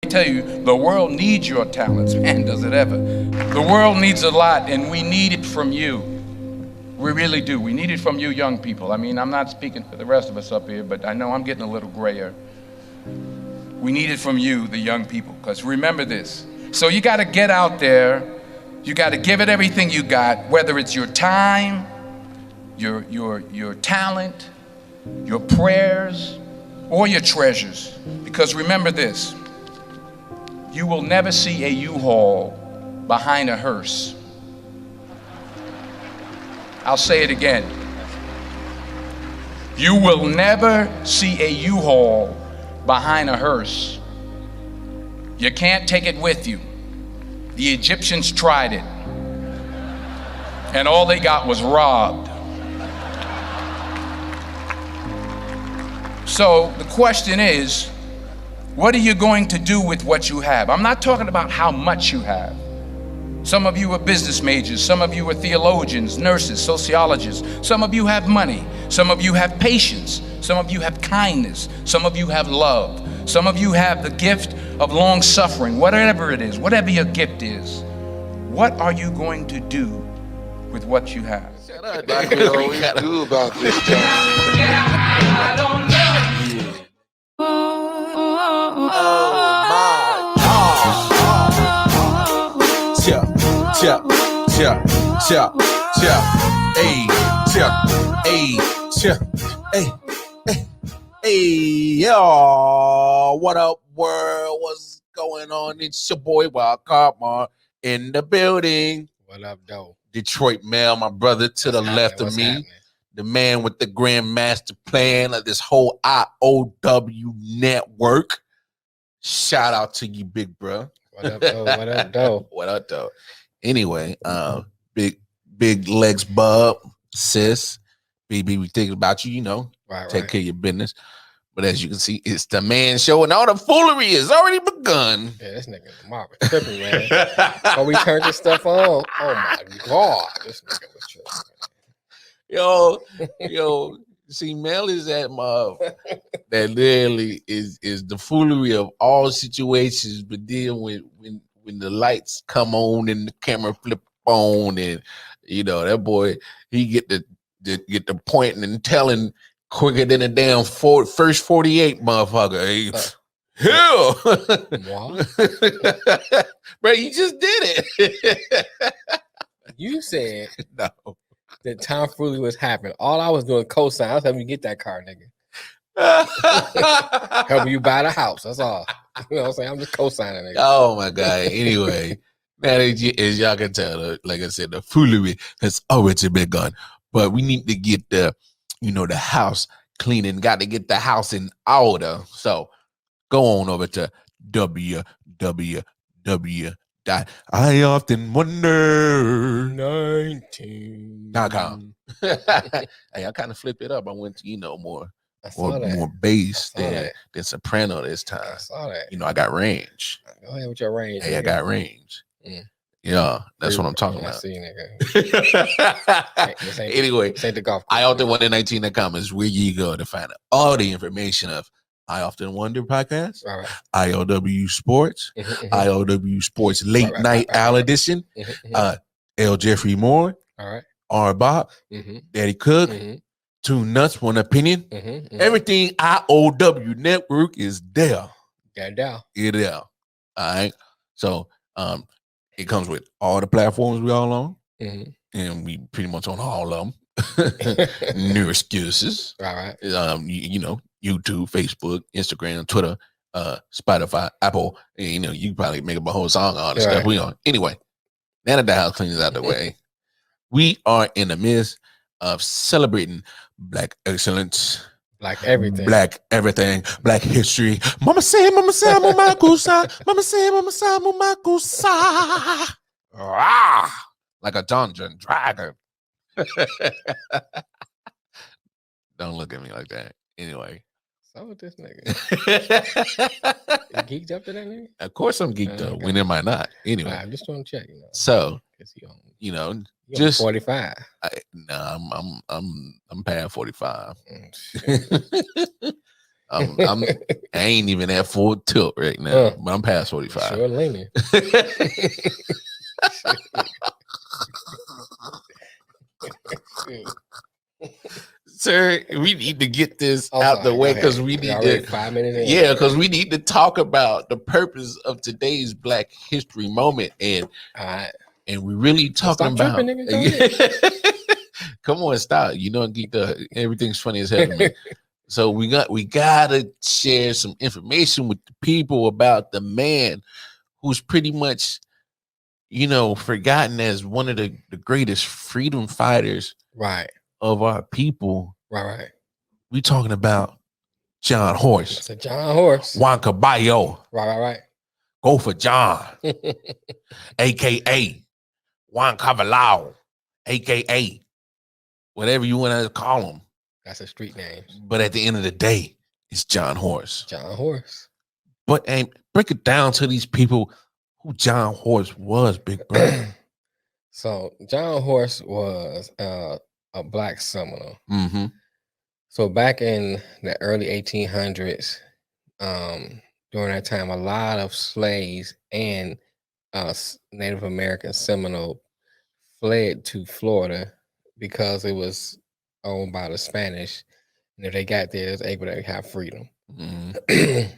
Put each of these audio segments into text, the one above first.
tell you, the world needs your talents. Man, does it ever. The world needs a lot, and we need it from you. We really do. We need it from you young people. I mean, I'm not speaking for the rest of us up here, but I know I'm getting a little grayer. We need it from you, the young people, because remember this. So you got to get out there. You got to give it everything you got, whether it's your time, your talent, your prayers, or your treasures. Because remember this, you will never see a U-Haul behind a hearse. I'll say it again. You will never see a U-Haul behind a hearse. You can't take it with you. The Egyptians tried it, and all they got was robbed. So the question is, what are you going to do with what you have? I'm not talking about how much you have. Some of you are business majors, some of you are theologians, nurses, sociologists. Some of you have money, some of you have patience, some of you have kindness, some of you have love, some of you have the gift of long suffering. Whatever it is, whatever your gift is, what are you going to do with what you have? Like we always do about this time. Hey, yo, what up, world? What's going on? It's your boy Wild Cartmar in the building. What up, though? Detroit Mail, my brother to the left of me, the man with the grand master plan of this whole IOW network. Shout out to you, big bro. What up, though? What up, though? What up, though? Anyway, big legs, bub, sis, BB, we thinking about you. You know, take care of your business. But as you can see, it's the man show, and all the foolery has already begun. Yeah, this nigga Marvin tripping, man. Before we turned this stuff on, oh my god, this nigga was tripping. Yo, see, Mel is that that literally is the foolery of all situations, but then when the lights come on and the camera flip on, and you know that boy, he get the pointing and telling quicker than a damn first 48 motherfucker. Hey, hell, bro, you just did it. You said no. That Tom Fruity was happening. All I was doing co-sign. I was helping you get that car, nigga. Helping you buy the house. That's all. You know what I'm saying? I'm just co-signing, nigga. Oh my god. Anyway, man, as y'all can tell, like I said, the foolery has already begun. But we need to get the house cleaning. Got to get the house in order. So go on over to www.IoftenWonder.com. Hey, I kind of flipped it up. I went to more bass than soprano this time. I saw that. I got range. Go ahead with your range. Hey, I got range. Yeah, that's what I'm talking about. See, nigga. Anyway, this ain't the golf course. IOftenWonder19.com is where you go to find all the information of I Often Wonder podcast, right. IOW Sports, IOW Sports Late Night Al Edition, L. Jeffrey Moore, all right, R. Bob, Daddy Cook, Two Nuts, One Opinion. Everything IOW Network is there. It is. All right. So it comes with all the platforms we all on, and we pretty much on all of them. No excuses. All right. YouTube, Facebook, Instagram, Twitter, Spotify, Apple. You probably make up a whole song on all this stuff we on. Anyway, now that the house cleans out the way, we are in the midst of celebrating Black excellence, Black everything, Black history. Mama say, Mama Kusa. Mama say, Mama Kusa. Like a dungeon dragon. Don't look at me like that. Anyway. So with this nigga. You geeked up to that nigga? Of course I'm geeked up. When am I not? Anyway. I'm just trying to check. So, just 45. I'm past 45. I ain't even at full tilt right now, but I'm past 45. Sure, leaning. Sir, we need to get this out the way because we need to 5 minutes in. Yeah, because we need to talk about the purpose of today's Black History Moment, and we really talking about. Tripping, nigga, come on, stop! You don't get everything's funny as hell to me. So we gotta share some information with the people about the man who's pretty much, forgotten as one of the greatest freedom fighters, right, of our people. Right. We talking about John Horse. It's a John Horse. Juan Caballo. Right. Go for John. AKA Juan Caballo. AKA whatever you want to call him. That's a street name. But at the end of the day, it's John Horse. John Horse. But break it down to these people who John Horse was, big brother. So John Horse was a Black Seminole. Mm-hmm. So back in the early 1800s, during that time, a lot of slaves and Native American Seminole fled to Florida because it was owned by the Spanish. And if they got there, they was able to have freedom. Mm-hmm.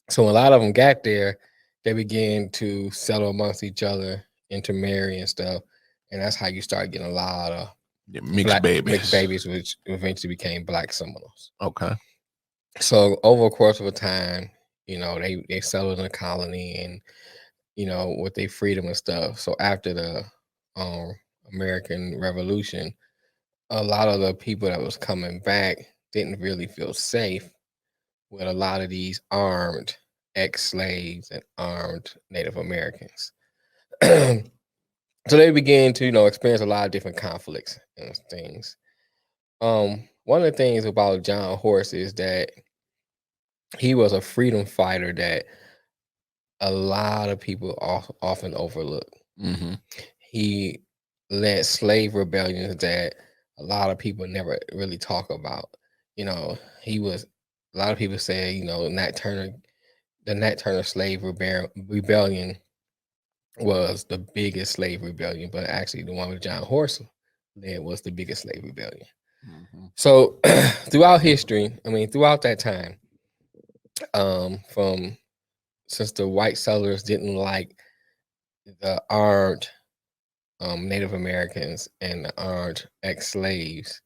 So a lot of them got there, they began to settle amongst each other, intermarry and stuff. And that's how you start getting a lot of mixed babies, which eventually became Black Seminoles. Okay. So over the course of a time, they settled in a colony and, with their freedom and stuff. So after the American Revolution, a lot of the people that was coming back didn't really feel safe with a lot of these armed ex-slaves and armed Native Americans. So they began to, experience a lot of different conflicts and things. One of the things about John Horse is that he was a freedom fighter that a lot of people often overlook. Mm-hmm. He led slave rebellions that a lot of people never really talk about. A lot of people say, the Nat Turner slave rebellion was the biggest slave rebellion, but actually the one with John Horse led was the biggest slave rebellion. Mm-hmm. So throughout that time, since the white settlers didn't like the armed Native Americans and the armed ex-slaves,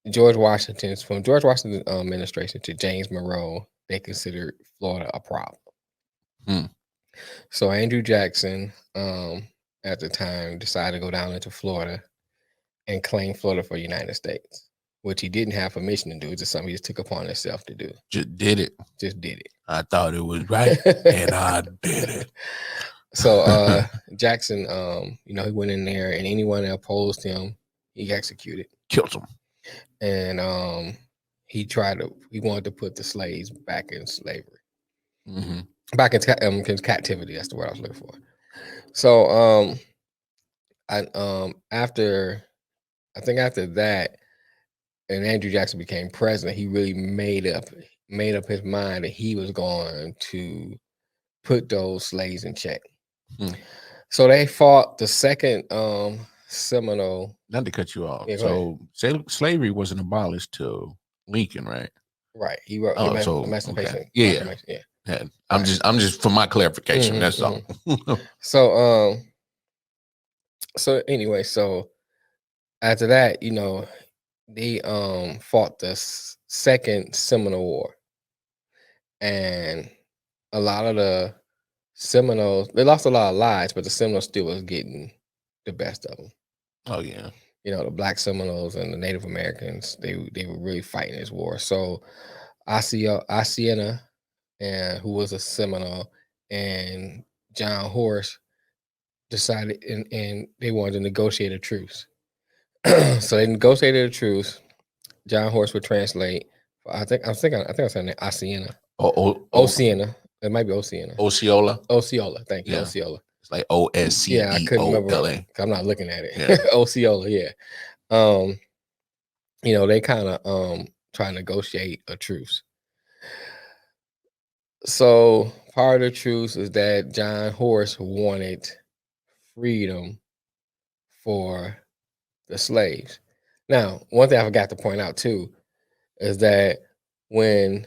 from George Washington's administration to James Monroe, they considered Florida a problem. So Andrew Jackson, at the time, decided to go down into Florida and claim Florida for the United States, which he didn't have permission to do. It's just something he just took upon himself to do. Just did it. I thought it was right, and I did it. So Jackson, he went in there, and anyone that opposed him, he executed, killed him, and he wanted to put the slaves back in slavery. Mm-hmm. Back in captivity. That's the word I was looking for. So, after that, and Andrew Jackson became president, he really made up his mind that he was going to put those slaves in check. So they fought the second Seminole. Not to cut you off. Yeah, so slavery wasn't abolished till Lincoln, right? Right. He wrote Emancipation. Okay. Yeah. I'm just for my clarification. Mm-hmm, that's all. So anyway, so after that, they fought the second Seminole War, and a lot of the Seminoles, they lost a lot of lives, but the Seminoles still was getting the best of them. Oh yeah. The Black Seminoles and the Native Americans, they were really fighting this war. So Hacienda, and who was a Seminole, and John Horse decided, and they wanted to negotiate a truce. So they negotiated a truce. John Horse would translate. I think I said Hacienda. Oceana. It might be Oceana. Osceola. Thank you. Yeah. Osceola. It's like OSCEOLA. Yeah, I couldn't remember. I'm not looking at it. Yeah. Osceola. Yeah. They kind of try to negotiate a truce. So part of the truth is that John Horse wanted freedom for the slaves. Now, one thing I forgot to point out too is that when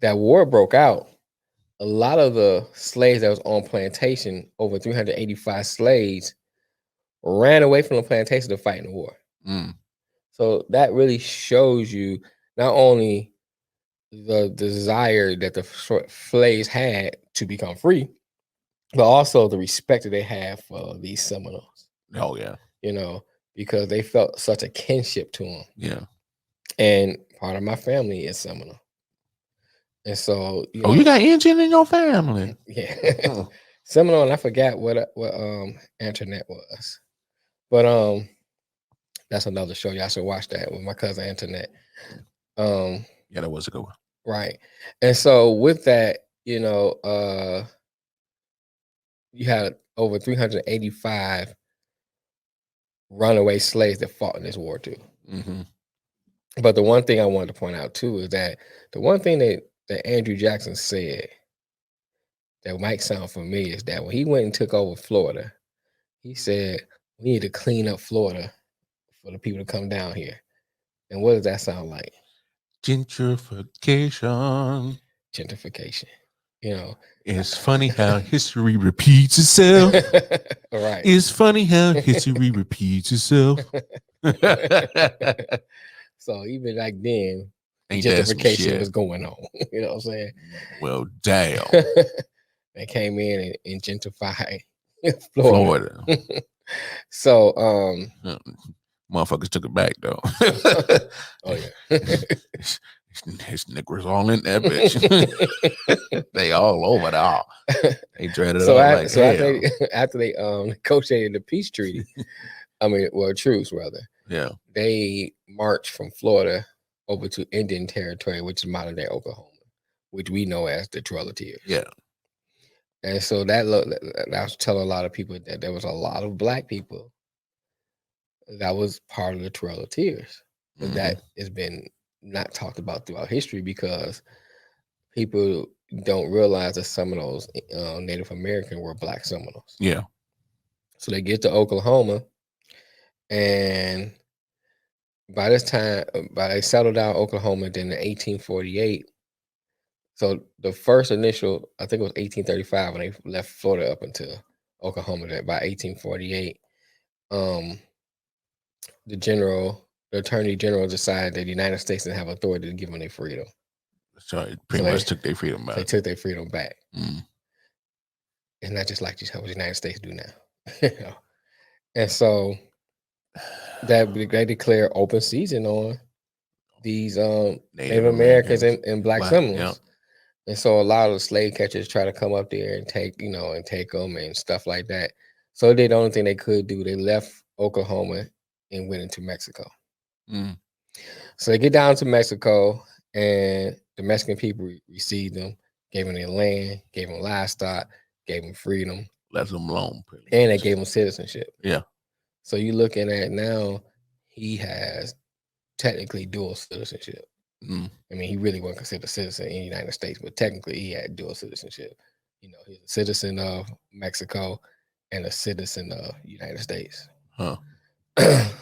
that war broke out, a lot of the slaves that was on plantation, over 385 slaves, ran away from the plantation to fight in the war. Mm. So that really shows you not only the desire that the slaves had to become free, but also the respect that they have for these Seminoles. Oh yeah. You know, because they felt such a kinship to them. Yeah. And part of my family is Seminole. And so, you got Indian in your family. Yeah. Seminole, and I forgot what Antoinette was. But that's another show. Y'all should watch that with my cousin Antoinette. Yeah, that was a good one. Right. And so with that, you had over 385 runaway slaves that fought in this war too. Mm-hmm. But the one thing I wanted to point out too is that the one thing that Andrew Jackson said that might sound familiar is that when he went and took over Florida, he said, we need to clean up Florida for the people to come down here. And what does that sound like? Gentrification. Gentrification. It's funny how history repeats itself. Right. It's funny how history repeats itself. So even like then, gentrification was going on. You know what I'm saying? Well, damn. They came in and gentrified Florida. So motherfuckers took it back though. Oh yeah. His niggas all in that bitch. They all over there. They dreaded so it so after they negotiated the peace treaty, truce rather. Yeah. They marched from Florida over to Indian Territory, which is modern day Oklahoma, which we know as the Trail of Tears. Yeah. And so that was telling a lot of people that there was a lot of Black people that was part of the Trail of Tears. Mm-hmm. That has been not talked about throughout history because people don't realize that Seminoles, Native American, were Black Seminoles. Yeah. So they get to Oklahoma, and by this time, they settled down Oklahoma. Then in 1848, so the first initial, I think it was 1835 when they left Florida up into Oklahoma. That by 1848, the Attorney General decided that the United States didn't have authority to give them their freedom. So it pretty much took their freedom back. They took their freedom back. Mm. It's not just like how the United States do now. And so they declare open season on these Native Americans and Black Seminoles. Yeah. And so a lot of the slave catchers try to come up there and take them and stuff like that. So they did the only thing they could do. They left Oklahoma and went into Mexico. Mm. So they get down to Mexico, and the Mexican people received them, gave them their land, gave them livestock, gave them freedom. Left them alone. And they gave them citizenship. Yeah. So you're looking at now, he has technically dual citizenship. Mm. I mean, he really wasn't considered a citizen in the United States, but technically he had dual citizenship. He's a citizen of Mexico and a citizen of the United States. Huh.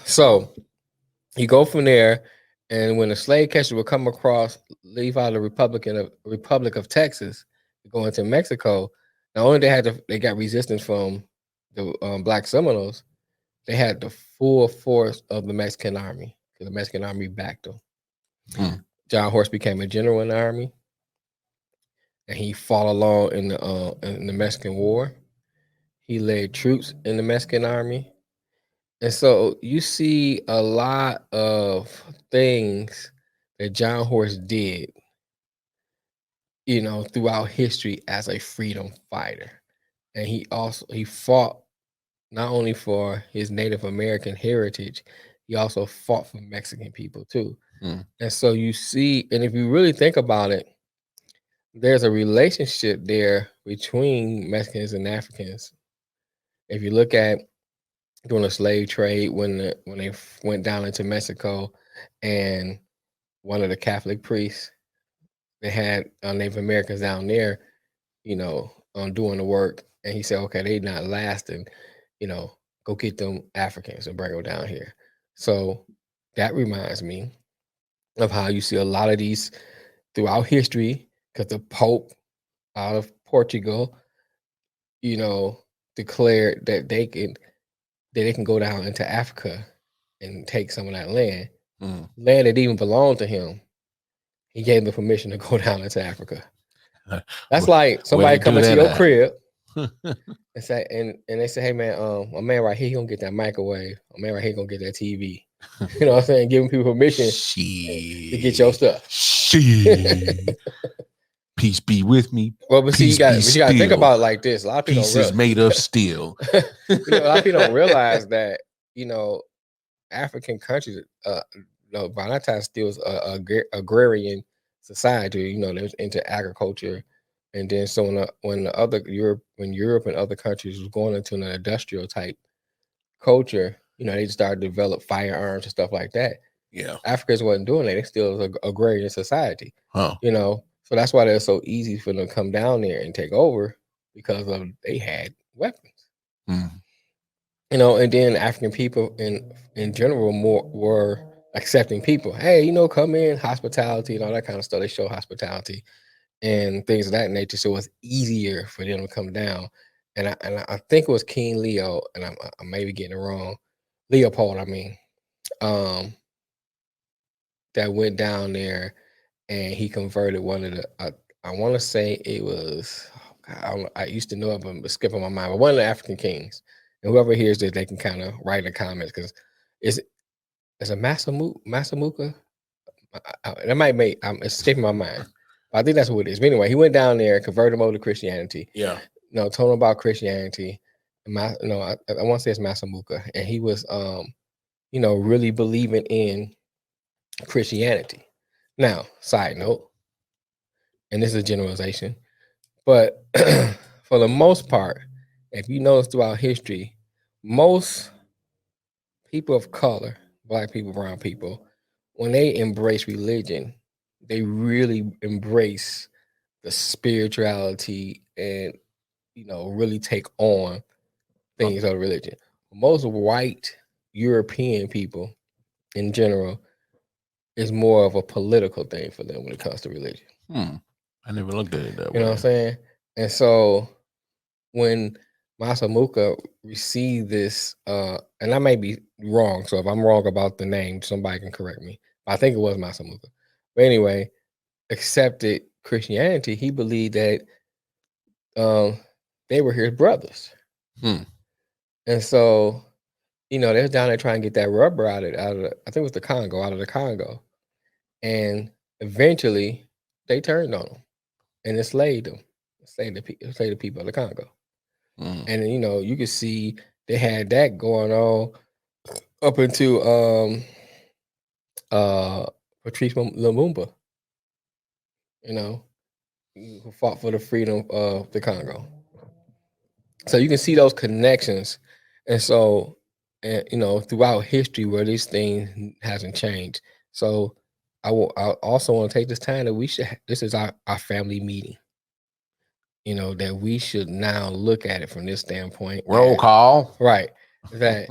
So you go from there, and when the slave catcher would come across, leave out the Republic of Texas, go into Mexico, not only they got resistance from the Black Seminoles, they had the full force of the Mexican army, because the Mexican army backed them. Hmm. John Horse became a general in the army, and he fought along in the Mexican War. He led troops in the Mexican army. And so you see a lot of things that John Horse did, throughout history as a freedom fighter. And he fought not only for his Native American heritage, he also fought for Mexican people too. Mm. And so you see, and if you really think about it, there's a relationship there between Mexicans and Africans. If you look at during the slave trade, when they went down into Mexico, and one of the Catholic priests they had Native Americans down there, doing the work, and he said, okay, they not lasting, go get them Africans and bring them down here. So that reminds me of how you see a lot of these throughout history, because the Pope out of Portugal, you know, declared that they can go down into Africa and take some of that land. Land that even belonged to him. He gave them permission to go down into Africa. That's like somebody coming to your crib and say, and they say, hey man, a man right here, he gonna get that microwave. A man right here gonna get that TV. You know what I'm saying? Giving people permission to get your stuff. Peace be with me. Well, but see, you got to think about it like this. A lot of people pieces made of steel. A lot of people don't realize that African countries, by that time, still was a agrarian society. They was into agriculture, and then so when Europe and other countries was going into an industrial type culture, they just started to develop firearms and stuff like that. Yeah, Africans wasn't doing that. They still was an agrarian society. So that's why it's so easy for them to come down there and take over, because they had weapons. And then African people in general were accepting people. Hey, come in, hospitality and all that kind of stuff. They show hospitality and things of that nature. So it's easier for them to come down. And I think it was King Leo, and I may be getting it wrong. Leopold, I mean, that went down there and he converted one of the. I want to say it was. I used to know it, but it's skipping my mind. But one of the African kings, and whoever hears this, they can kind of write in the comments, because it's a Masamuka. That might make it's escaping my mind. But I think that's what it is. But anyway, he went down there, converted them over to Christianity. Yeah. Told him about Christianity. I want to say it's Masamuka, and he was really believing in Christianity. Now, side note, and this is a generalization, but for the most part, if you notice throughout history, most people of color, Black people, brown people, when they embrace religion, they really embrace the spirituality and really take on things of religion. Most white European people in general is more of a political thing for them when it comes to religion. I never looked at it that way. You know what I'm saying? And so when Masamuka received this, and I may be wrong, so if I'm wrong about the name, somebody can correct me. But I think it was Masamuka. But anyway, accepted Christianity, he believed that they were his brothers. And so, they was down there trying to get that rubber out of I think it was the Congo, out of the Congo. And eventually they turned on them and enslaved them, enslaved the people of the Congo. And you could see they had that going on up into Patrice Lumumba, who fought for the freedom of the Congo. So you can see those connections. And so, throughout history where this thing hasn't changed. So I also want to take this time that this is our family meeting. That we should now look at it from this standpoint. Roll call. Right. That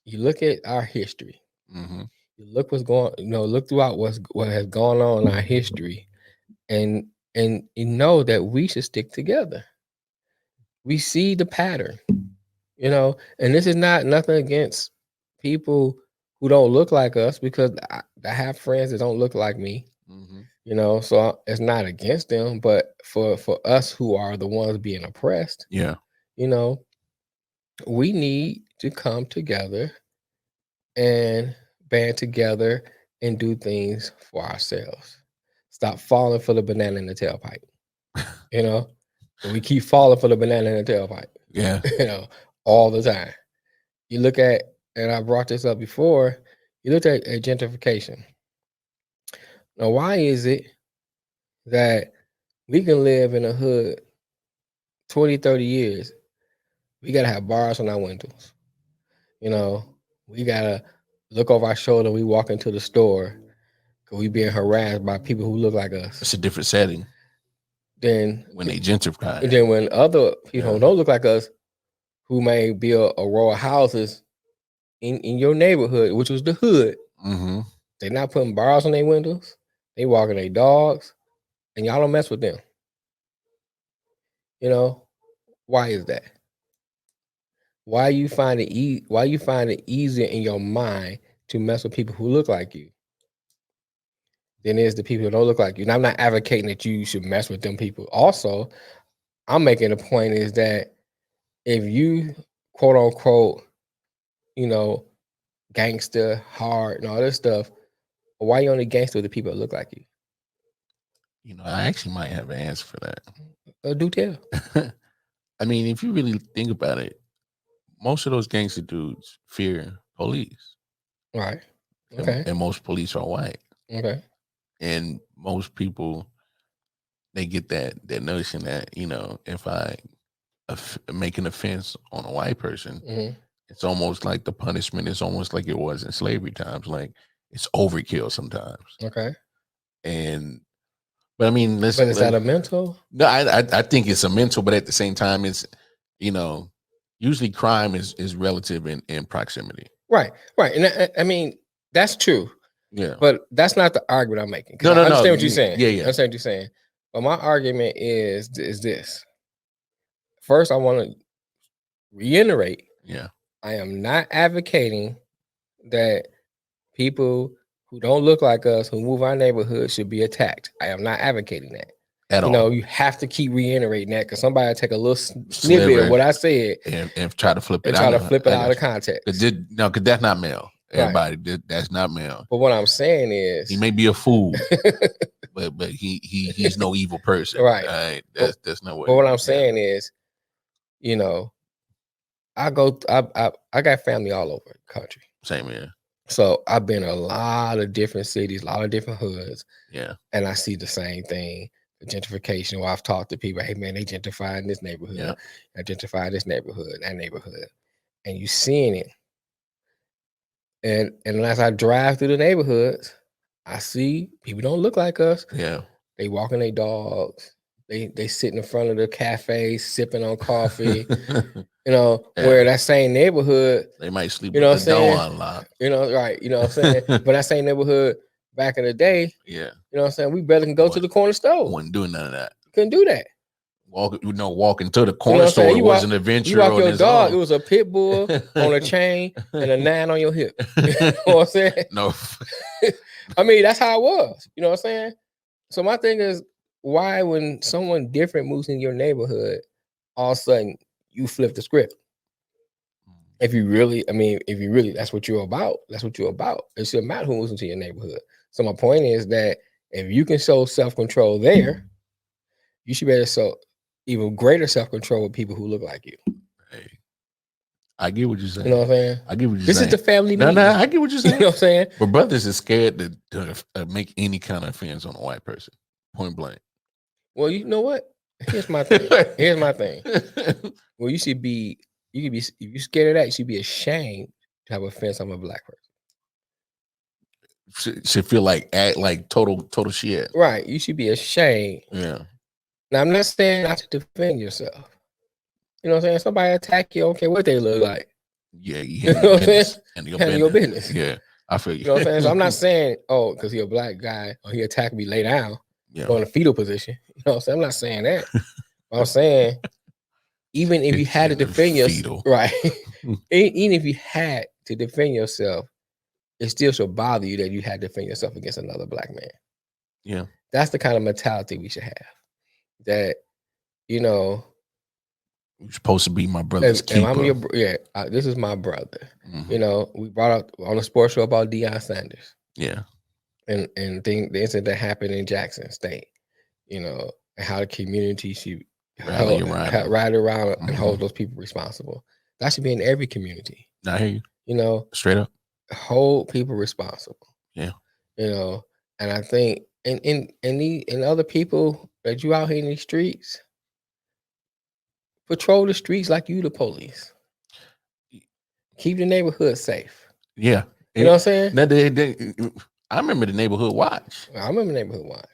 you look at our history. You look what's going, look throughout what has gone on in our history, and that we should stick together. We see the pattern, and this is nothing against people who don't look like us, because I have friends that don't look like me. So it's not against them, but for us who are the ones being oppressed, we need to come together and band together and do things for ourselves. Stop falling for the banana in the tailpipe. We keep falling for the banana in the tailpipe. Yeah. All the time. You look at, and I brought this up before, you look at gentrification. Now, why is it that we can live in a hood 20, 30 years? We got to have bars on our windows. We got to look over our shoulder. We walk into the store because we being harassed by people who look like us. It's a different setting Then when they gentrify. and then when other people who don't look like us, who may build a row of houses in your neighborhood, which was the hood, Mm-hmm. they're not putting bars on their windows. They walking their dogs, and y'all don't mess with them. You know, why is that? Why you find it easier in your mind to mess with people who look like you than it is the people who don't look like you? And I'm not advocating that you should mess with them people. Also, I'm making a point is that if you quote unquote, you know, gangster, hard, and all this stuff, why you only gangster with the people that look like you? You know, I actually might have an answer for that. Do tell. I mean, if you really think about it, most of those gangster dudes fear police. Right. Okay. And most police are white. Okay. And most people, they get that notion that, you know, if I make an offense on a white person, it's almost like the punishment is almost like it was in slavery times. Like it's overkill sometimes. Okay. But I mean, but is that a mental? No, I think it's a mental, but at the same time, it's, you know, usually crime is relative in proximity. Right. And I mean, that's true. Yeah. But that's not the argument I'm making. No. I understand what you're saying. Yeah. I understand what you're saying. But my argument is this. First, I want to reiterate. Yeah. I am not advocating that people who don't look like us, who move our neighborhood, should be attacked. I am not advocating that. At all. You know, you have to keep reiterating that because somebody take a little snippet of what I said and try to flip it out. Out of context. Because that's not male. Everybody, that's not male. But what I'm saying is, he may be a fool, but he's no evil person. Right. That's not what. But what I'm saying is, you know, I got family all over the country. Same here. So I've been in a lot of different cities, a lot of different hoods. Yeah. And I see the same thing. Gentrification, where I've talked to people, hey man, they gentrifying this neighborhood, I gentrify this neighborhood, that neighborhood, and you seeing it. And as I drive through the neighborhoods, I see people don't look like us. Yeah, they walking their dogs. They sit in front of the cafes sipping on coffee. You know, where that same neighborhood, they might sleep. You know with the door unlocked. You know, right? You know what I'm saying? But that same neighborhood back in the day, you know what I'm saying? We better can go to the corner store. Wasn't doing none of that. Couldn't do that. Walking to the corner store, it was an adventure. You walk your dog, it was a pit bull on a chain and a 9 on your hip. You know what I'm saying? No. I mean, that's how it was. You know what I'm saying? So my thing is, why when someone different moves in your neighborhood, all of a sudden you flip the script? If you really, that's what you're about. That's what you're about. It shouldn't matter who moves into your neighborhood. So my point is that if you can show self-control there, you should be able to show even greater self-control with people who look like you. Hey, I get what you're saying. You know what I'm saying? I get what you're saying. This is the family meeting. No, I get what you're saying. You know what I'm saying? But brothers is scared to make any kind of offense on a white person, point blank. Well, you know what? Here's my thing. Well, you could be, if you're scared of that, you should be ashamed to have offense on a black person. Should feel like total shit. Right. You should be ashamed. Yeah. Now, I'm not saying not to defend yourself. You know what I'm saying? Somebody attack you, I don't care what they look like. Yeah, you know what I'm saying? Handle your business. Yeah, I feel you. You know what I'm saying? So I'm not saying, oh, because he's a black guy or he attacked me, lay down, go in a fetal position. You know what I'm saying? I'm not saying that. I'm saying, even if you had to defend yourself, right? Even if you had to defend yourself, it still should bother you that you had to defend yourself against another black man. Yeah. That's the kind of mentality we should have. That, you know, you're supposed to be my brother's keeper. I'm this is my brother. Mm-hmm. You know, we brought up on a sports show about Deion Sanders. Yeah. And the incident that happened in Jackson State, you know, and how the community should ride around and hold those people responsible. That should be in every community. I hear you. You know, straight up. Hold people responsible. Yeah. You know, and I think and other people that you out here in these streets, patrol the streets like you the police. Keep the neighborhood safe. Yeah. You know what I'm saying? I remember the neighborhood watch. I remember neighborhood watch.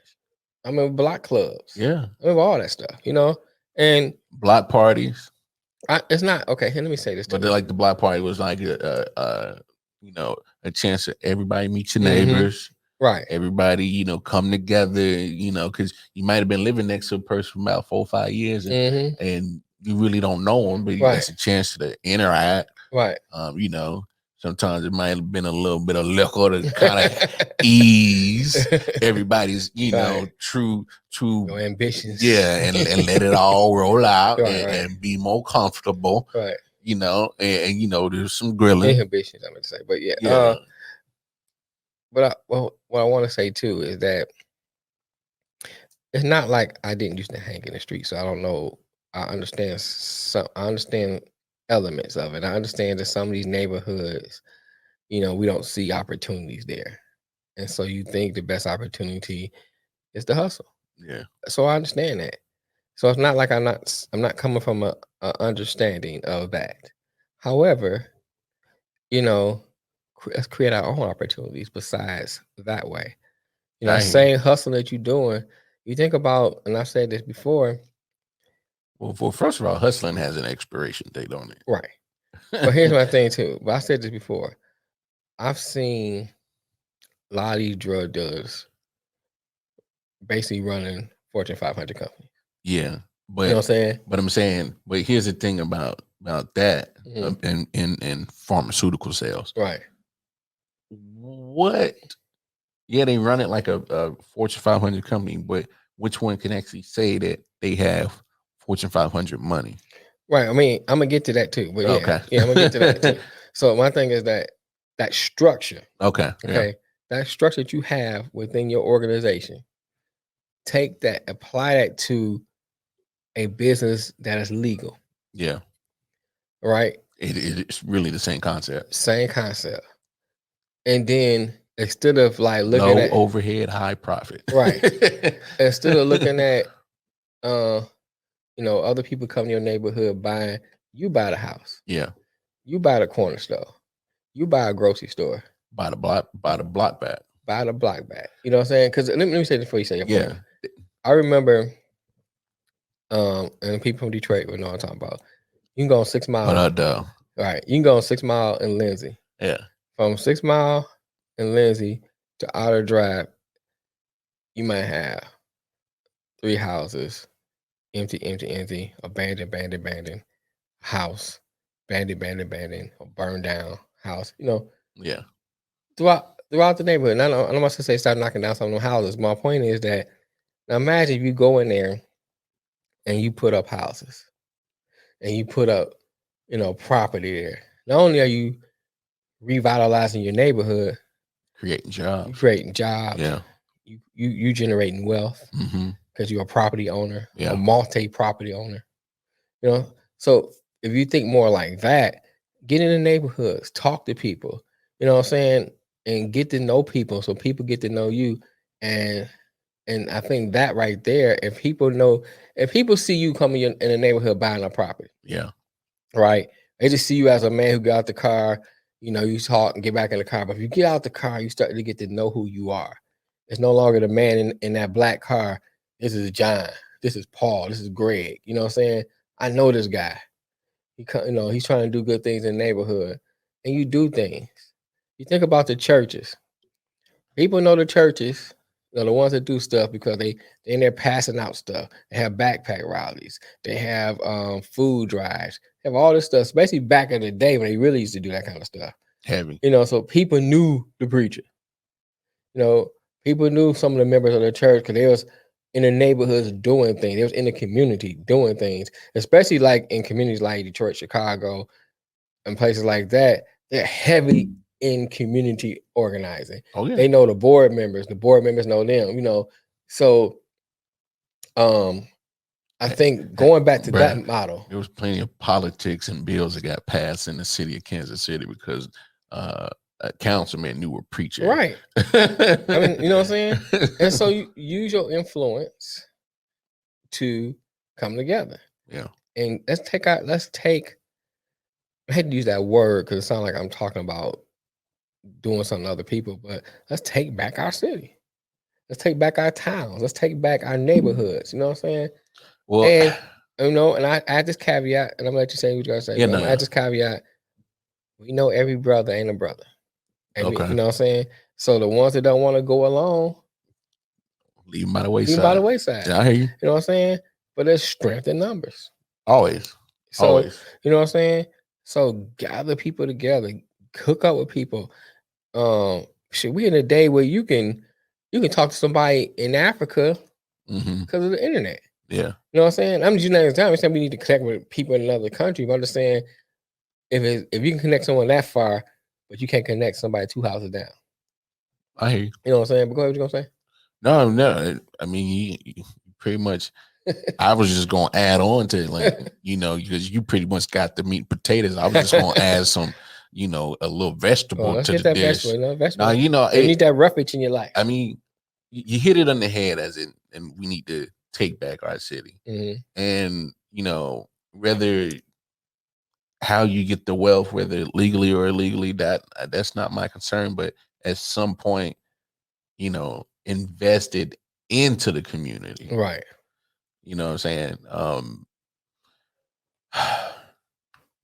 I remember block clubs. Yeah. I remember all that stuff, you know? And block parties. it's not okay. Here, let me say this. But like the block party was like a chance for everybody meet your Mhm. neighbors. Right. Everybody, come together, because you might have been living next to a person for about 4 or 5 years and you really don't know them, but it's a chance to interact. Right. Sometimes it might have been a little bit of liquor to kind of ease everybody's, true Your ambitions. Yeah, and let it all roll out Right, and be more comfortable. Right. And there's some grilling. Inhibitions, I'm going to say. But yeah. But what I want to say too is that it's not like I didn't used to hang in the street, so I don't know. I understand elements of it. I understand that some of these neighborhoods, we don't see opportunities there, and so you think the best opportunity is the hustle. Yeah. So I understand that. So it's not like I'm not coming from a understanding of that. However, let's create our own opportunities besides that way. That same hustle that you're doing, you think about, and I've said this before. Well, first of all, hustling has an expiration date on it. Right. But here's my thing too. But I said this before. I've seen a lot of these drug dealers basically running Fortune 500 companies. Yeah. But you know what I'm saying? But I'm saying, but here's the thing about that in pharmaceutical sales. Right. What? Yeah, they run it like a Fortune 500 company, but which one can actually say that they have Fortune 500 money? Right. I mean, I'm gonna get to that too. But Okay. I'm gonna get to that too. So my thing is that structure. Okay. Okay. Yeah. That structure that you have within your organization. Take that, apply that to a business that is legal. Yeah. Right. It's really the same concept. Same concept. And then instead of like looking low at overhead, high profit. Right. Instead of looking at other people come to your neighborhood buying, you buy the house. Yeah. You buy the corner store. You buy a grocery store. Buy the block back. Buy the block back. You know what I'm saying? Because let me say this before you say your point. Yeah. I remember and people from Detroit will know what I'm talking about. You can go on 6 Mile. Right. You can go on 6 Mile in Lindsay. Yeah. From 6 Mile in Lindsay to Outer Drive, you might have 3 houses, empty, abandoned house, abandoned, or burned down house. Yeah. Throughout the neighborhood. And I don't want to say start knocking down some of them houses. My point is that now imagine if you go in there and you put up houses and you put up, property there. Not only are you revitalizing your neighborhood, creating jobs. You creating jobs. Yeah. You generating wealth because you're a property owner, a multi-property owner. So if you think more like that, get in the neighborhoods, talk to people, you know what I'm saying, and get to know people so people get to know you. And I think that right there, if people see you coming in the neighborhood buying a property, right, they just see you as a man who got out the car, you talk and get back in the car. But if you get out the car, you start to get to know who you are. It's no longer the man in that black car. This is John. This is Paul. This is Greg. You know what I'm saying? I know this guy. He's trying to do good things in the neighborhood. And you do things. You think about the churches. People know the churches, the ones that do stuff because they in there passing out stuff. They have backpack rallies. They have food drives. They have all this stuff. Basically back in the day when they really used to do that kind of stuff. Heavy. So people knew the preacher. People knew some of the members of the church because they was in the neighborhoods doing things. They was in the community doing things, especially like in communities like Detroit, Chicago, and places like that. They're heavy in community organizing. Oh, yeah. They know the board members. The board members know them. So I think going back to that model, there was plenty of politics and bills that got passed in the city of Kansas City because a councilman knew a preacher. Right. I mean, you know what I'm saying? And so you use your influence to come together. Yeah. And let's take I hate to use that word because it sounds like I'm talking about doing something to other people, but let's take back our city. Let's take back our towns. Let's take back our neighborhoods. You know what I'm saying? Well, And and I add this caveat, and I'm gonna let you say what you gotta say. Yeah, but I'm no. gonna add this caveat. We know every brother ain't a brother. And Okay. you know what I'm saying? So the ones that don't want to go along, leave them by the leave them by the wayside. Yeah, I hear you. You know what I'm saying? But there's strength in numbers. Always. So Always. you know what I'm saying? So gather people together, hook up with people. Shit, we in a day where you can talk to somebody in Africa Mm-hmm. because of the internet. Yeah. You know what I'm saying? I'm just not I'm saying we need to connect with people in another country, but I'm just saying if you can connect someone that far, but you can't connect somebody 2 houses down. I hear you. You know what I'm saying? But go ahead, what you gonna say? No. I mean, you pretty much. I was just gonna add on to it, like, you know, because you pretty much got the meat and potatoes. I was just gonna add some, you know, a little vegetable let's to get the that dish. vegetable. Now, you know, you need that roughage in your life. I mean, you hit it on the head, as in, and we need to take back our city. Mhm. And you know, whether how you get the wealth, whether legally or illegally, that's not my concern. But at some point, you know, invested into the community. Right. You know what I'm saying?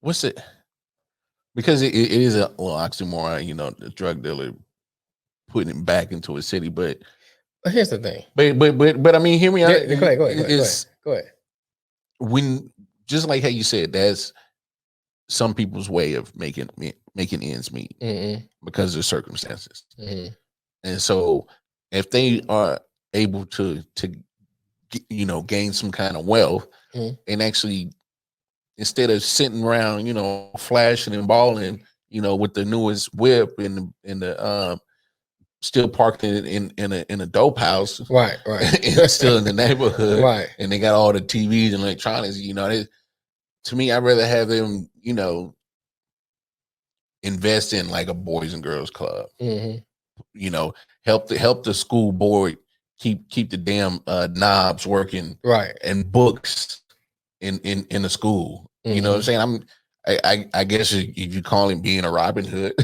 What's it? Because it is a little oxymoron, you know, the drug dealer putting it back into a city. But here's the thing. But I mean, hear me out. Go ahead. When, just like how you said, that's some people's way of making ends meet because of circumstances. And so if they are able to you know, gain some kind of wealth and actually, instead of sitting around, you know, flashing and balling, you know, with the newest whip and the still parked in a dope house, right, and still in the neighborhood, right, and they got all the TVs and electronics, you know, to me, I'd rather have them, you know, invest in like a boys and girls club, you know, help the school board keep the damn knobs working, right, and books in the school. You know what I'm saying? I guess if you call him being a Robin Hood,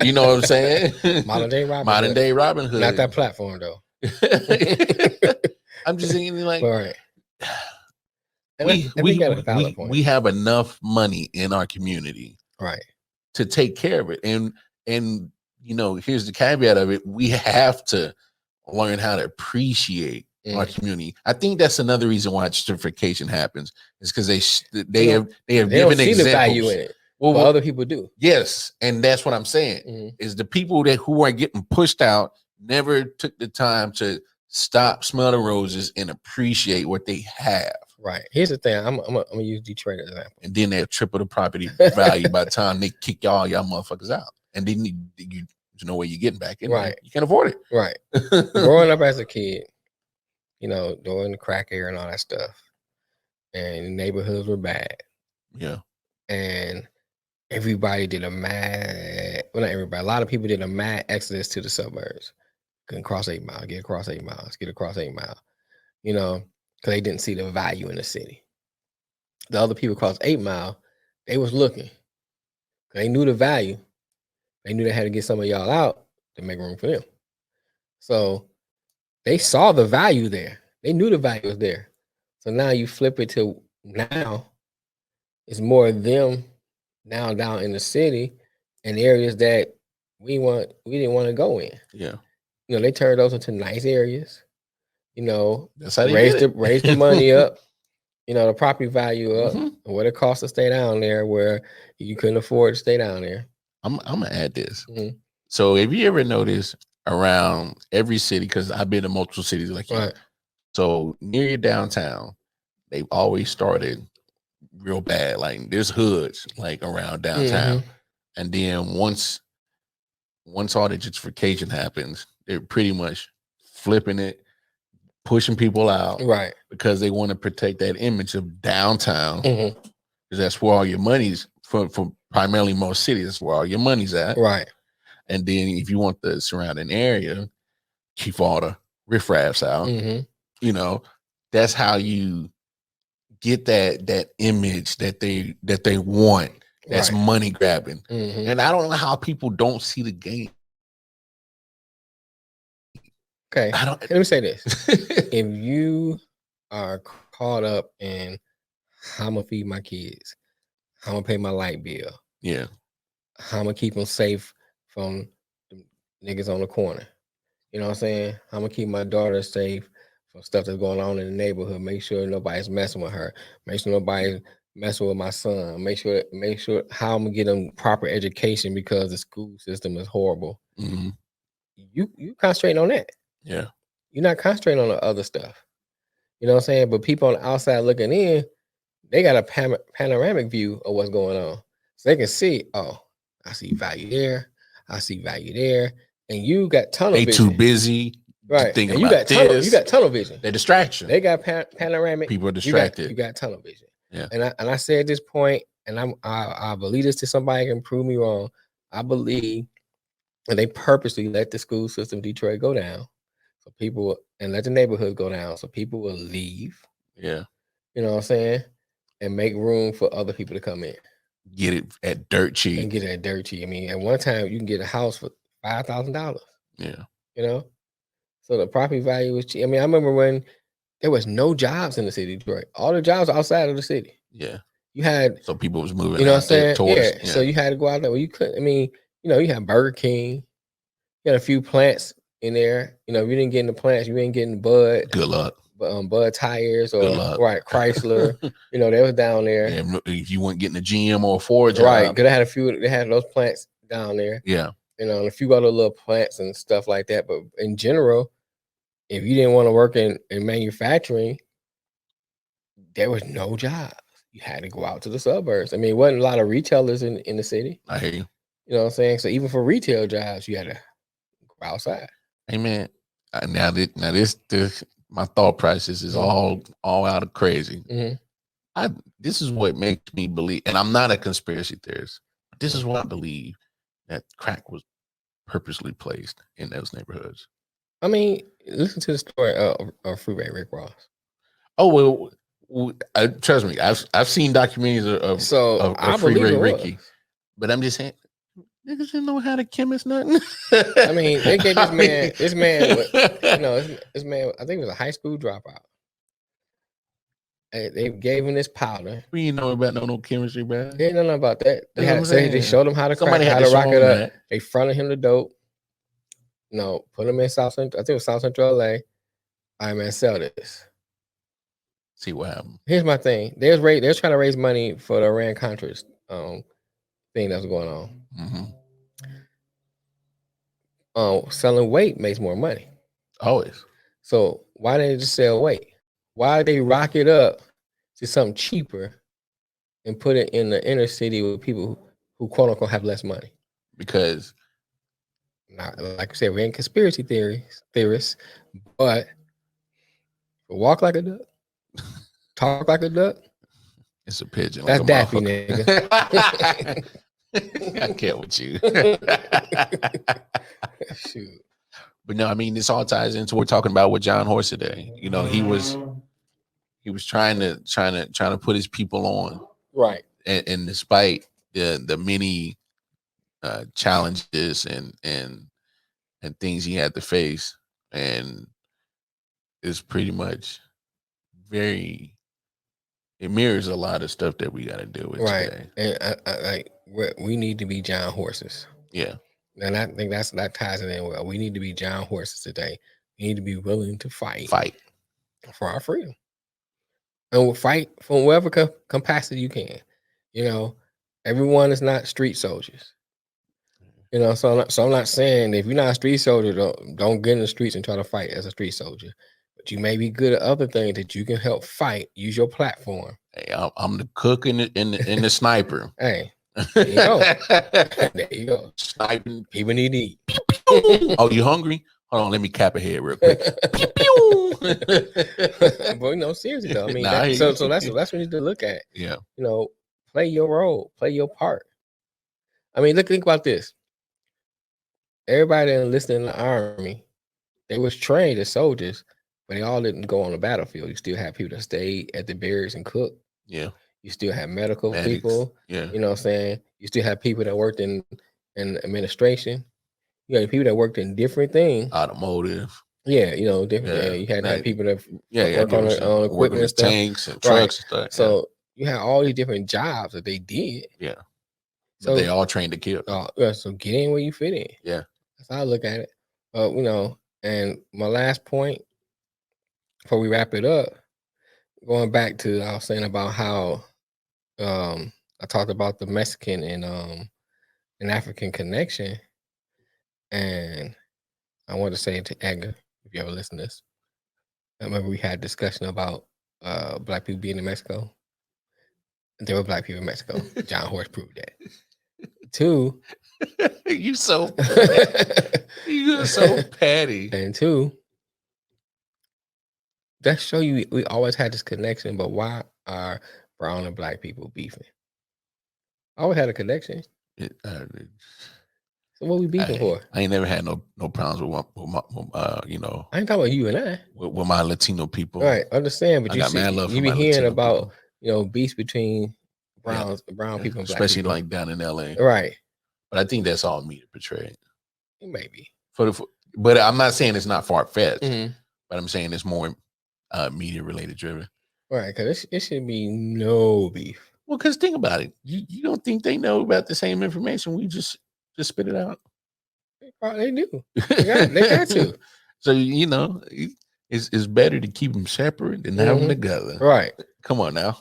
you know what I'm saying? Modern day Robin Hood. Not that platform though. I'm just saying, like, right. We have enough money in our community, right, to take care of it. And you know, here's the caveat of it: we have to learn how to appreciate our community. I think that's another reason why gentrification happens, is because they have given examples. The value in it. Well, other people do. Yes, and that's what I'm saying. Is the people who are getting pushed out never took the time to stop, smell the roses, and appreciate what they have. Right. Here's the thing. I'm gonna use Detroit as an example. And then they'll triple the property value by the time they kick y'all motherfuckers out. And then you know where you're getting back in. Right. You can't afford it. Right. Growing up as a kid, you know, during the crack era and all that stuff, and the neighborhoods were bad. Yeah. And everybody did a lot of people did a mad exodus to the suburbs. Couldn't cross 8 Mile, get across 8 miles, get across 8 Mile. You know, because they didn't see the value in the city. The other people across 8 Mile, they was looking. They knew the value. They knew they had to get some of y'all out to make room for them. So they saw the value there. They knew the value was there. So now you flip it to now, it's more of them now down in the city in areas that we didn't want to go in. Yeah. You know, they turned those into nice areas. You know, that's how raise the money up, you know, the property value up, and what it costs to stay down there where you couldn't afford to stay down there. I'm gonna add this. So if you ever notice around every city, because I've been in multiple cities like you, so near your downtown, they've always started real bad. Like there's hoods like around downtown. And then once all the gentrification happens, they're pretty much flipping it, pushing people out, right? Because they want to protect that image of downtown, because that's where all your money's for primarily most cities. That's where all your money's at, right? And then if you want the surrounding area, keep all the riffraffs out. You know, that's how you get that image that they want That's Right. money grabbing. Mhm. And I don't know how people don't see the game. Okay. I don't. Let me say this: if you are caught up in how I'm gonna feed my kids, how I'm gonna pay my light bill, Yeah. how I'm gonna keep them safe from the niggas on the corner. You know what I'm saying? I'm gonna keep my daughter safe from stuff that's going on in the neighborhood. Make sure nobody's messing with her. Make sure nobody's messing with my son. Make sure how I'm gonna get them proper education because the school system is horrible. hmm You concentrating on that. Yeah. You're not concentrating on the other stuff. You know what I'm saying? But people on the outside looking in, they got a panoramic view of what's going on. So they can see, oh, I see value there. I see value there. And you got tunnel They vision. too busy Right. thinking And you about got this. you got tunnel vision. They're distraction. They got panoramic. People are distracted. You got tunnel vision. Yeah. And I say at this point, and I believe this to somebody can prove me wrong. I believe and they purposely let the school system Detroit go down. So people and let the neighborhood go down. So people will leave. Yeah. You know what I'm saying? And make room for other people to come in. Get it at dirt cheap. And get it at dirt cheap. I mean, at one time you can get a house for $5,000. Yeah. You know? So the property value was cheap. I mean, I remember when there was no jobs in the city of Detroit. All the jobs were outside of the city. Yeah. You had, So people was moving. you know out what I'm saying? towards, Yeah. So you had to go out there. Well, you couldn't. I mean, you know, you had Burger King. You had a few plants in there. You know, if you didn't get in the plants, you ain't getting Bud. Good luck. Bud Tires or Good luck. right Chrysler. You know, they was down there. Yeah, if you weren't getting a GM or a Ford job. Right. Because they had a few. They had those plants down there. Yeah. You know, and a few other little plants and stuff like that. But in general, if you didn't want to work in manufacturing, there was no jobs. You had to go out to the suburbs. I mean, it wasn't a lot of retailers in the city. I hear you. You know what I'm saying? So even for retail jobs, you had to go outside. Hey man, now this my thought process is all out of crazy. Mm-hmm. This is what makes me believe, and I'm not a conspiracy theorist. But this is what I believe, that crack was purposely placed in those neighborhoods. I mean, listen to the story of Freeway Rick Ross. Oh well, trust me, I've seen documentaries of Freeway Ricky, but I'm just saying, niggas didn't know how to chemist nothing. I mean, they gave this man, you know, this man, I think it was a high school dropout. They gave him this powder. We didn't know about no chemistry, bro. They didn't know about that. They showed him how to crack, how to rock it up. They fronted him the dope. No, put him in South Central. I think it was South Central LA. All right, man, sell this. See what happened. Here's my thing. They're trying to raise money for the Iran Contras thing that's going on. Mm-hmm. Selling weight makes more money. Always. So why didn't they just sell weight? Why did they rock it up to something cheaper and put it in the inner city with people who quote unquote have less money? Because, like I said, we ain't conspiracy theorists, but walk like a duck, talk like a duck. It's a pigeon. That's like Daffy, nigga. I can't with you. Shoot. But no, I mean, this all ties into what we're talking about with John Horse today. You know, he was trying to put his people on, right? And despite the many challenges and things he had to face, and it's pretty much it mirrors a lot of stuff that we got to deal with today. And we need to be John Horses. Yeah. And I think that ties it in well. We need to be John Horses today. We need to be willing to fight for our freedom, and we'll fight from whatever capacity you can. You know, everyone is not street soldiers. You know, so I'm not saying if you're not a street soldier, don't get in the streets and try to fight as a street soldier. But you may be good at other things that you can help fight. Use your platform. Hey, I'm the cook and the sniper. Hey. There you go. There you go. Sniping. People need to eat. Oh, you hungry? Hold on, let me cap ahead real quick. But no, seriously though. I mean, so that's what we need to look at. Yeah. You know, play your role, play your part. I mean, think about this. Everybody that enlisted in the army, they was trained as soldiers, but they all didn't go on the battlefield. You still have people that stayed at the barracks and cook. Yeah. You still have medical Medics, people. yeah. You know what I'm saying? You still have people that worked in administration. You got people that worked in different things. Automotive. Yeah, you know, different. Yeah. You had people that Yeah, work on working equipment and with stuff. tanks and Right. trucks and stuff. So you had all these different jobs that they did. Yeah. So But they all trained to kill. Yeah, so get in where you fit in. Yeah. That's how I look at it. You know, and my last point before we wrap it up, going back to I was saying about how I talked about the Mexican and African connection, and I want to say to Edgar, if you ever listen to this, I remember we had a discussion about black people being in Mexico. There were black people in Mexico. John Horse proved that. 2, you so you're so petty. And 2, that show you we always had this connection, but why are brown and black people beefing? Always had a connection. So what we beefing for? I ain't never had no problems with my you know. I ain't talking about you and I. With my Latino people. Right, understand, but you be hearing about people. You know, beefs between brown people and black especially people. like down in LA. Right. But I think that's all media portrayed. Maybe. But I'm not saying it's not far-fetched. Mm-hmm. But I'm saying it's more media related driven. Right, because it should be no beef. Well, because think about it. You don't think they know about the same information? We just spit it out. They do. They got to. So you know, it's better to keep them separate than have them together. Right. Come on now.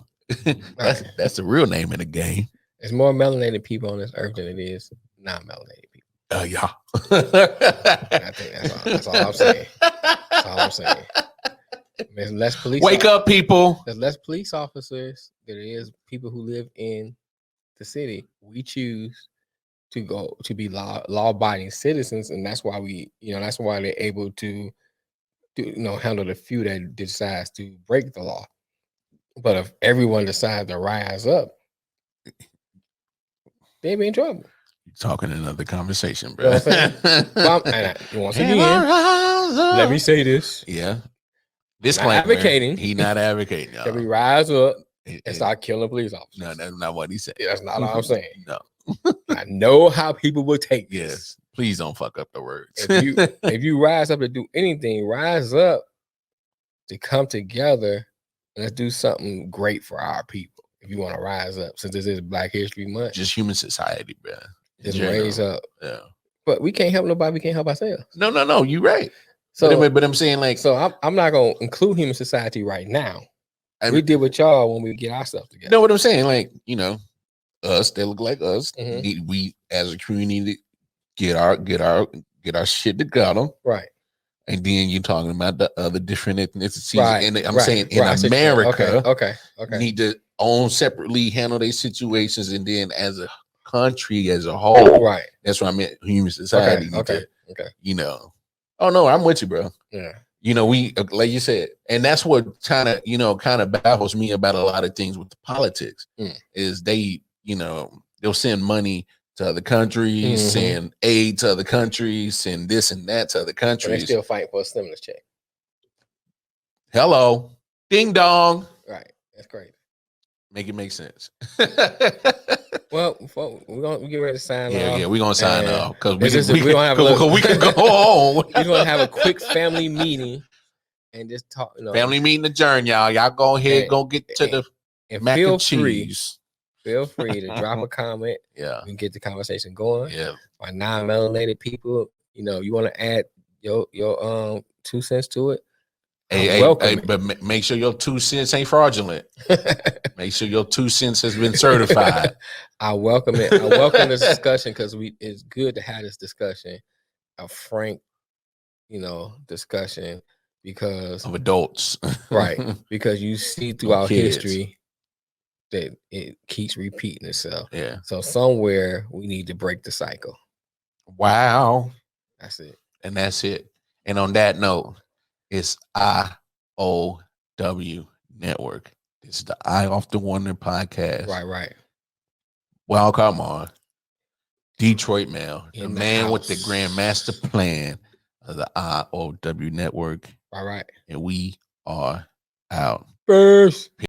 that's the real name of the game. There's more melanated people on this earth than it is non-melanated people. Yeah. I think that's all I'm saying. That's all I'm saying. There's less police. Wake up, people. There's less police officers than there is people who live in the city. We choose to go to be law-abiding citizens, and that's why that's why they're able to handle the few that decides to break the law. But if everyone decides to rise up, they be in trouble. You're talking another conversation, bro. You know what I'm saying? Once again, let me say this. Yeah. This advocating. He not advocating. That we rise up and start killing police officers. No, that's not what he said. That's not all I'm saying. No. I know how people will take this. Yes. Please don't fuck up the words. If you rise up to do anything, rise up to come together and let's do something great for our people. If you want to rise up, since this is Black History Month. Just human society, bro. Just raise up. Yeah. But we can't help nobody. We can't help ourselves. No. You're right. So, but I'm saying like. So I'm not going to include human society right now. We deal with y'all when we get ourselves together. No, what I'm saying, like, us, they look like us. Mm-hmm. We as a community need to get our shit together. Right. And then you're talking about the other different ethnicities. Right. And I'm saying in America, okay, need to own separately, handle their situations, and then as a country as a whole, right. That's what I meant. Human society. Okay. Oh no, I'm with you, bro. Yeah. We like you said, and that's what kind of baffles me about a lot of things with the politics is they, they'll send money to other countries, send aid to other countries, send this and that to other countries. But they still fight for a stimulus check. Hello, ding dong. Right, that's crazy. Make it make sense. Well, we get ready to sign off. Yeah, we're gonna sign off because we can go home. We're gonna have a quick family meeting and just talk. Family meeting adjourned, y'all. Y'all go ahead, go get to the mac and cheese. Feel free to drop a comment. Yeah, we can get the conversation going. Yeah, our non-melanated people, you want to add your 2 cents to it. Hey, but make sure your 2 cents ain't fraudulent. Make sure your 2 cents has been certified. I welcome it. I welcome this discussion because it's good to have this discussion, a frank, discussion because of adults, right? Because you see throughout history that it keeps repeating itself. Yeah. So somewhere we need to break the cycle. Wow. That's it. And that's it. And on that note, it's IOW Network. It's the Eye Off the Wonder podcast. Right. Well, come on. Detroit Mail, the man with the grand master plan of the IOW Network. Right. And we are out. First.